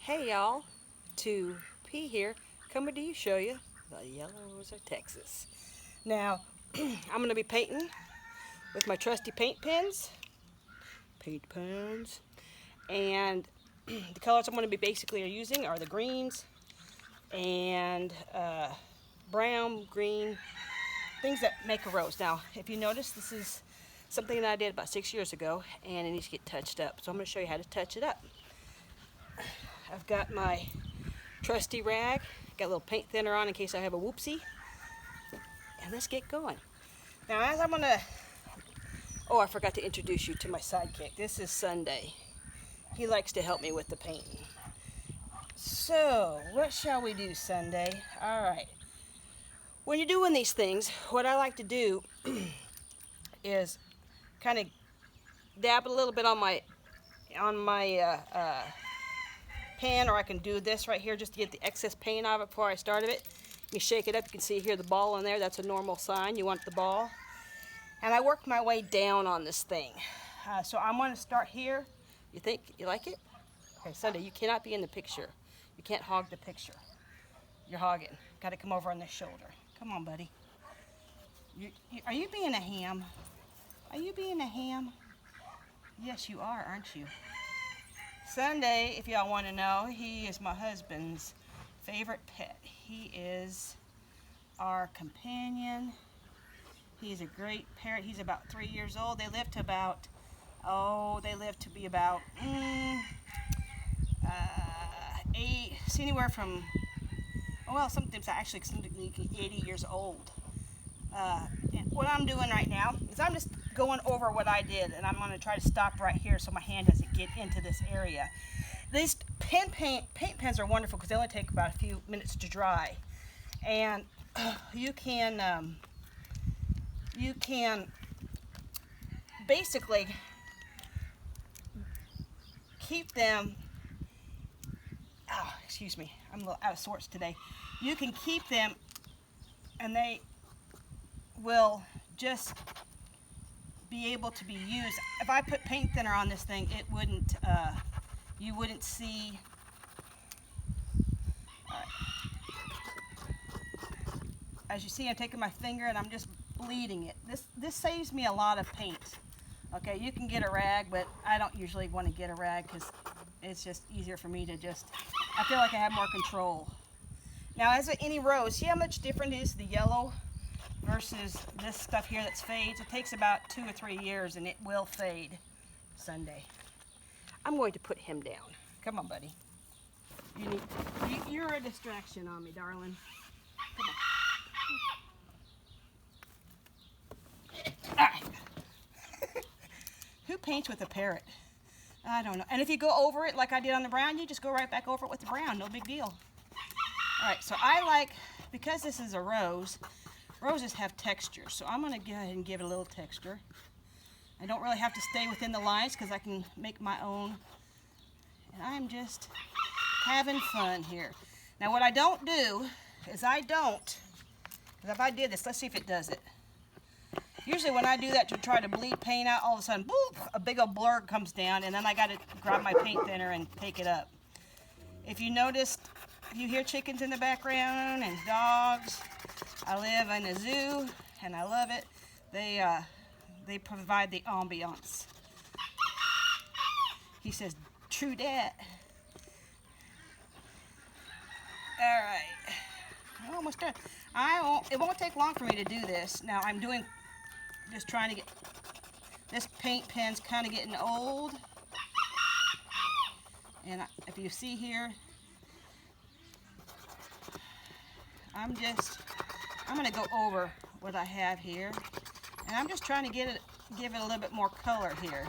Hey y'all, Tupy here, coming to show you the yellows of Texas. Now, I'm going to be painting with my trusty paint pens, and the colors I'm going to be basically using are the greens and brown, green, things that make a rose. Now, if you notice, this is something that I did about 6 years ago, and it needs to get touched up. So I'm going to show you how to touch it up. I've got my trusty rag, got a little paint thinner on in case I have a whoopsie, and let's get going. Now as I'm gonna, I forgot to introduce you to my sidekick. This is Sunday. He likes to help me with the painting. So what shall we do, Sunday? All right, when you're doing these things, what I like to do is kind of dab a little bit on my pan, or I can do this right here just to get the excess paint out of it before I started it. You shake it up, you can see here the ball in there. That's a normal sign, you want the ball. And I work my way down on this thing. So I'm going to start here. You think you like it? Okay, Sunday, you cannot be in the picture. You can't hog the picture. You're hogging. Got to come over on this shoulder. Come on, buddy. Are you being a ham? Are you being a ham? Yes, you are, aren't you? Sunday, if y'all want to know, he is my husband's favorite pet. He is our companion. He's a great parrot. He's about 3 years old. They live to about, be about anywhere from, sometimes actually 80 years old. And what I'm doing right now is I'm just going over what I did, and I'm going to try to stop right here so my hand doesn't get into this area. These paint pens are wonderful because they only take about a few minutes to dry, and you can basically keep them. Oh, excuse me, I'm a little out of sorts today. You can keep them, and they will just be able to be used. If I put paint thinner on this thing, it wouldn't, you wouldn't see. As you see, I'm taking my finger and I'm just bleeding it. This saves me a lot of paint. Okay, you can get a rag, but I don't usually want to get a rag because it's just easier for me to I feel like I have more control. Now, as with any rose, see how much different is the yellow versus this stuff here that fades. It takes about 2 or 3 years and it will fade. Sunday, I'm going to put him down. Come on, buddy. You're a distraction on me, darling. Come on. All right. Who paints with a parrot? I don't know. And if you go over it like I did on the brown, you just go right back over it with the brown. No big deal. All right, so because this is a rose, roses have texture, so I'm going to go ahead and give it a little texture. I don't really have to stay within the lines because I can make my own. And I'm just having fun here. Now what I don't do is because if I did this, let's see if it does it. Usually when I do that to try to bleed paint out, all of a sudden, boop, a big old blur comes down, and then I got to grab my paint thinner and take it up. If you noticed, you hear chickens in the background and dogs. I live in a zoo and I love it. They provide the ambiance. He says, "True dat." All right, I'm almost done. It won't take long for me to do this. Now I'm just trying to get this paint pen's kind of getting old, and if you see here, I'm going to go over what I have here, and I'm just trying to give it a little bit more color here.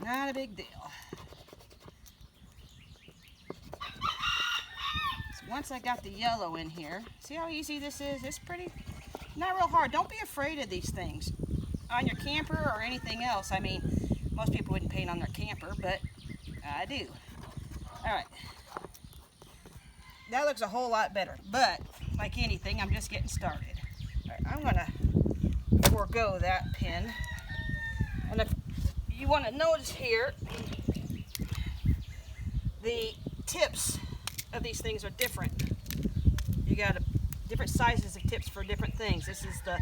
Not a big deal. So once I got the yellow in here, see how easy this is? It's not real hard. Don't be afraid of these things on your camper or anything else. I mean, most people wouldn't paint on their camper, but I do. All right, that looks a whole lot better, but like anything, I'm just getting started. All right, I'm gonna forego that pen, and if you want to notice here, the tips of these things are different. You got different sizes of tips for different things. This is the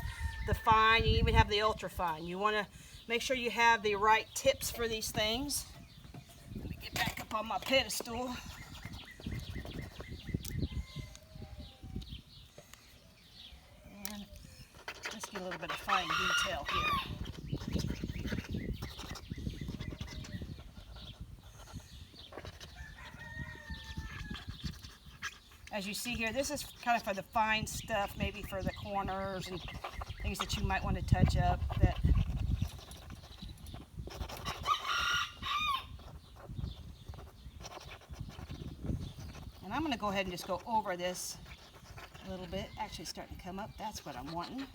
fine, you even have the ultra fine. You want to make sure you have the right tips for these things. Let me get back up on my pedestal. And let's get a little bit of fine detail here. As you see here, this is kind of for the fine stuff, maybe for the corners and things that you might want to touch up. And I'm going to go ahead and just go over this a little bit. Actually, it's starting to come up. That's what I'm wanting.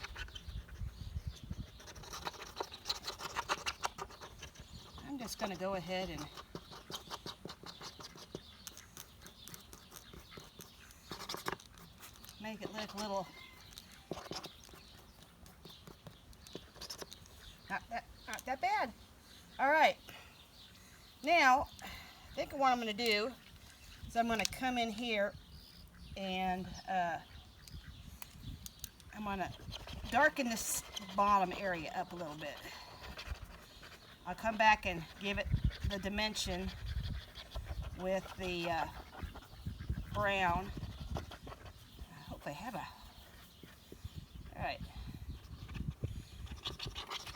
I'm just going to go ahead and make it look a little, not that bad. All right, now I think what I'm going to do is I'm going to come in here and I'm going to darken this bottom area up a little bit. I'll come back and give it the dimension with the brown. I have a,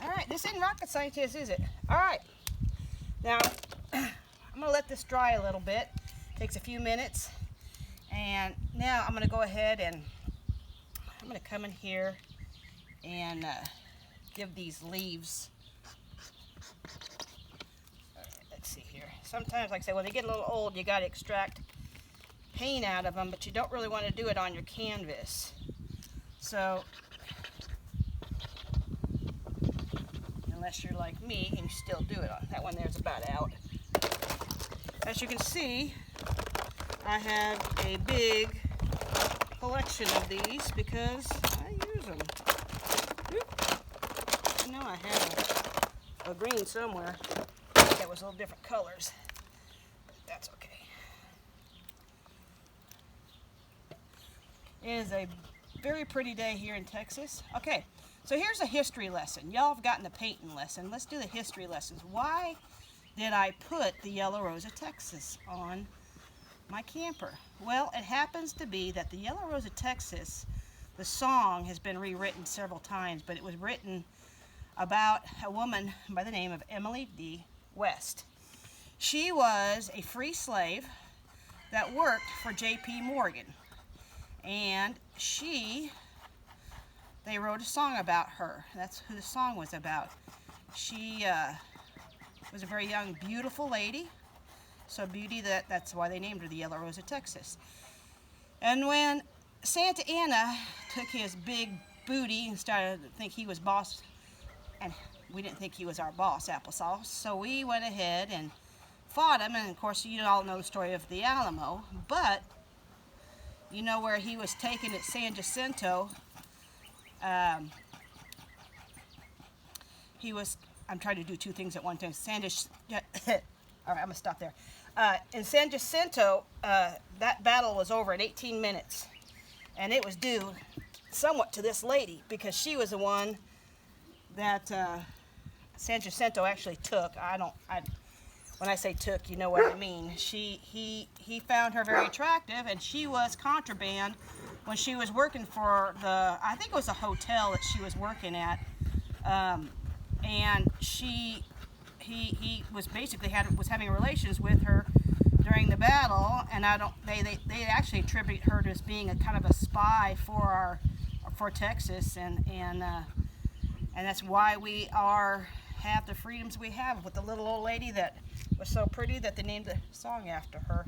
all right, this isn't rocket scientist, is it? All right, now I'm gonna let this dry a little bit. Takes a few minutes, and now I'm gonna go ahead and I'm gonna come in here and give these leaves, all right, let's see here. Sometimes, like I say, when they get a little old, you got to extract paint out of them, but you don't really want to do it on your canvas. So unless you're like me and you still do it on that one, there's about out. As you can see, I have a big collection of these because I use them. I know I have a green somewhere that was a little different colors, but that's okay. It is a very pretty day here in Texas. Okay, so here's a history lesson. Y'all have gotten the painting lesson. Let's do the history lessons. Why did I put the Yellow Rose of Texas on my camper? Well, it happens to be that the Yellow Rose of Texas, the song has been rewritten several times, but it was written about a woman by the name of Emily D. West. She was a free slave that worked for J.P. Morgan. And they wrote a song about her. That's who the song was about. She was a very young, beautiful lady. So beauty that's why they named her the Yellow Rose of Texas. And when Santa Anna took his big booty and started to think he was boss, and we didn't think he was our boss, Applesauce, so we went ahead and fought him. And of course, you all know the story of the Alamo, but you know where he was taken at San Jacinto. I'm trying to do two things at one time. All right, I'm gonna stop there. In San Jacinto, that battle was over in 18 minutes. And it was due somewhat to this lady because she was the one that San Jacinto actually took. When I say took, you know what I mean. He found her very attractive, and she was contraband when she was working for I think it was a hotel that she was working at, and he was basically was having relations with her during the battle, and they actually attribute her to as being a kind of a spy for Texas, and that's why we have the freedoms we have with the little old lady that was so pretty that they named the song after her.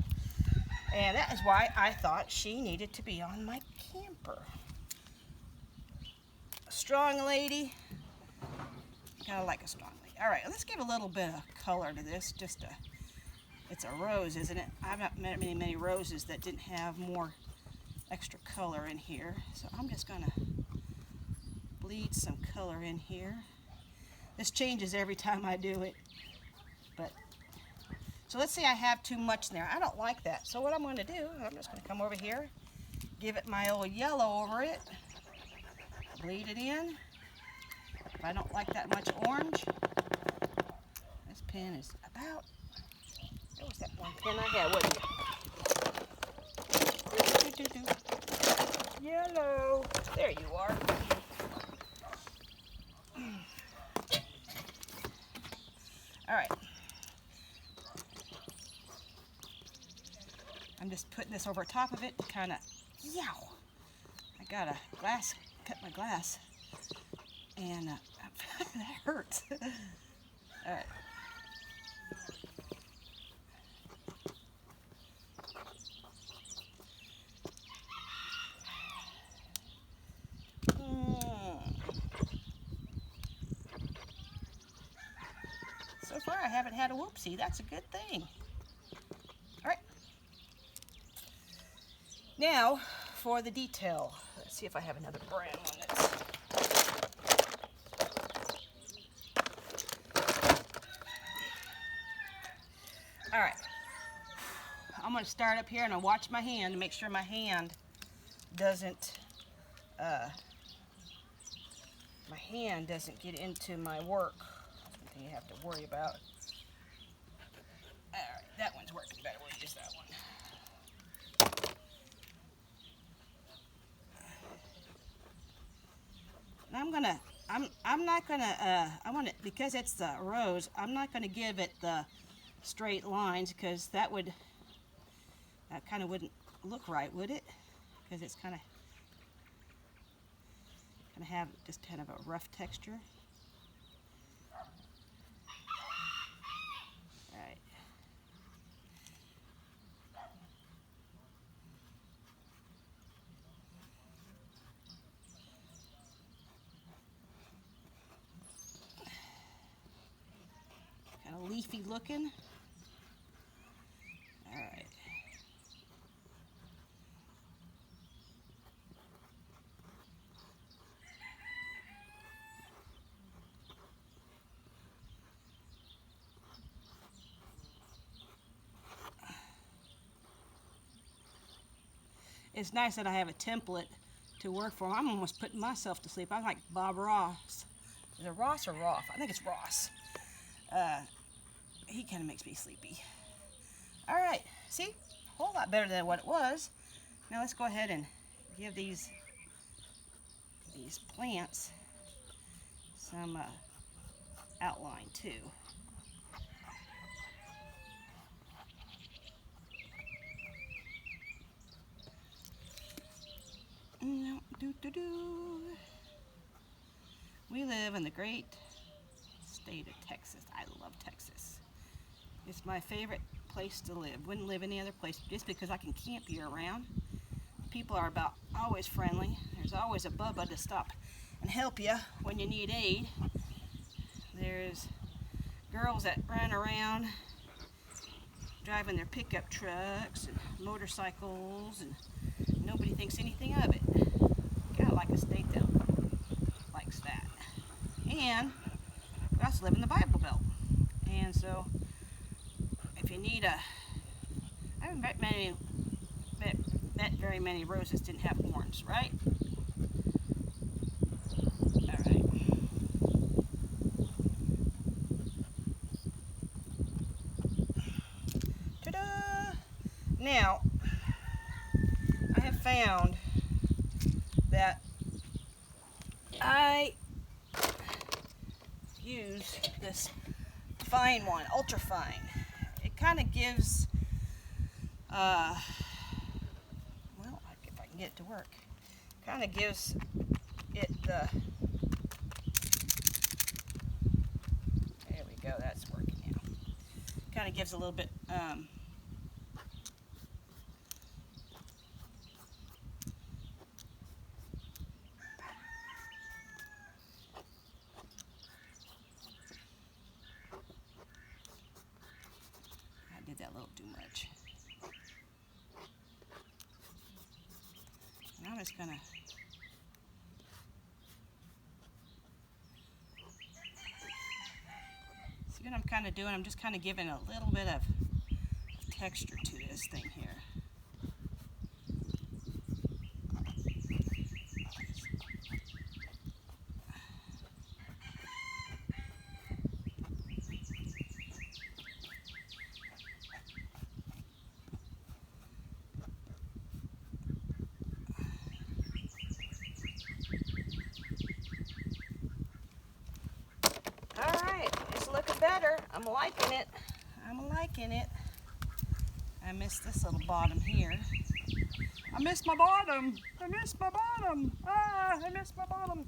And that is why I thought she needed to be on my camper. A strong lady. Kind of like a strong lady. All right, let's give a little bit of color to this. It's a rose, isn't it? I've not met many roses that didn't have more extra color in here. So I'm just gonna bleed some color in here. This changes every time I do it. But so let's say I have too much in there. I don't like that. So what I'm going to do, I'm just going to come over here, give it my old yellow over it, bleed it in. If I don't like that much orange, this pen is about, what was that one pen I had, wasn't it? Yellow. There you are. All right. I'm just putting this over top of it to kind of, yow. I got a glass, cut my glass, and that hurts. All right. So far I haven't had a whoopsie. That's a good thing. All right. Now for the detail. Let's see if I have another brown one that's... All right. I'm going to start up here and I'll watch my hand to make sure my hand doesn't get into my work. That's one thing you have to worry about. All right, that one's working better. We'll use that one. And I'm not gonna, I want it, because it's the rose, I'm not gonna give it the straight lines, because that kind of wouldn't look right, would it? Because it's kind of have just kind of a rough texture. All right. Kind of leafy looking. All right. It's nice that I have a template to work from. I'm almost putting myself to sleep. I'm like Bob Ross. Is it Ross or Roth? I think it's Ross. He kind of makes me sleepy. All right, see? A whole lot better than what it was. Now let's go ahead and give these plants some outline too. We live in the great state of Texas. I love Texas. It's my favorite place to live. Wouldn't live any other place just because I can camp year round. People are about always friendly. There's always a Bubba to stop and help you when you need aid. There's girls that run around driving their pickup trucks and motorcycles, and nobody thinks anything of it. Kind of like a state that likes that. And we also live in the Bible Belt. And so if you need I haven't met very many roses didn't have horns, right? All right. Ta-da! Now, I have found that I use this fine one, ultra fine. It kind of gives, well, if I can get it to work, kind of gives it the, there we go, that's working now. Kind of gives a little bit, that a little too much. And I'm just gonna See what I'm kind of doing? I'm just kind of giving a little bit of texture to this thing here. Better. I'm liking it. I'm liking it. I missed this little bottom here. I missed my bottom. I missed my bottom. Ah, I missed my bottom.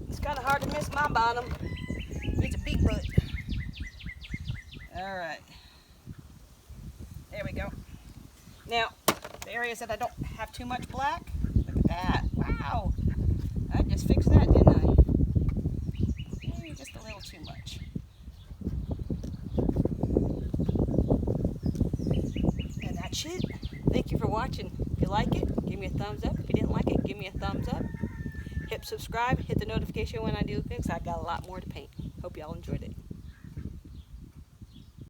It's kind of hard to miss my bottom. It's a big butt. All right. There we go. Now, the areas that I don't have too much black, look at that. Wow. I just fixed that, didn't I? Just a little too much. And that's it. Thank you for watching. If you like it, give me a thumbs up. If you didn't like it, give me a thumbs up. Hit subscribe, hit the notification when I do things. I got a lot more to paint. Hope y'all enjoyed it.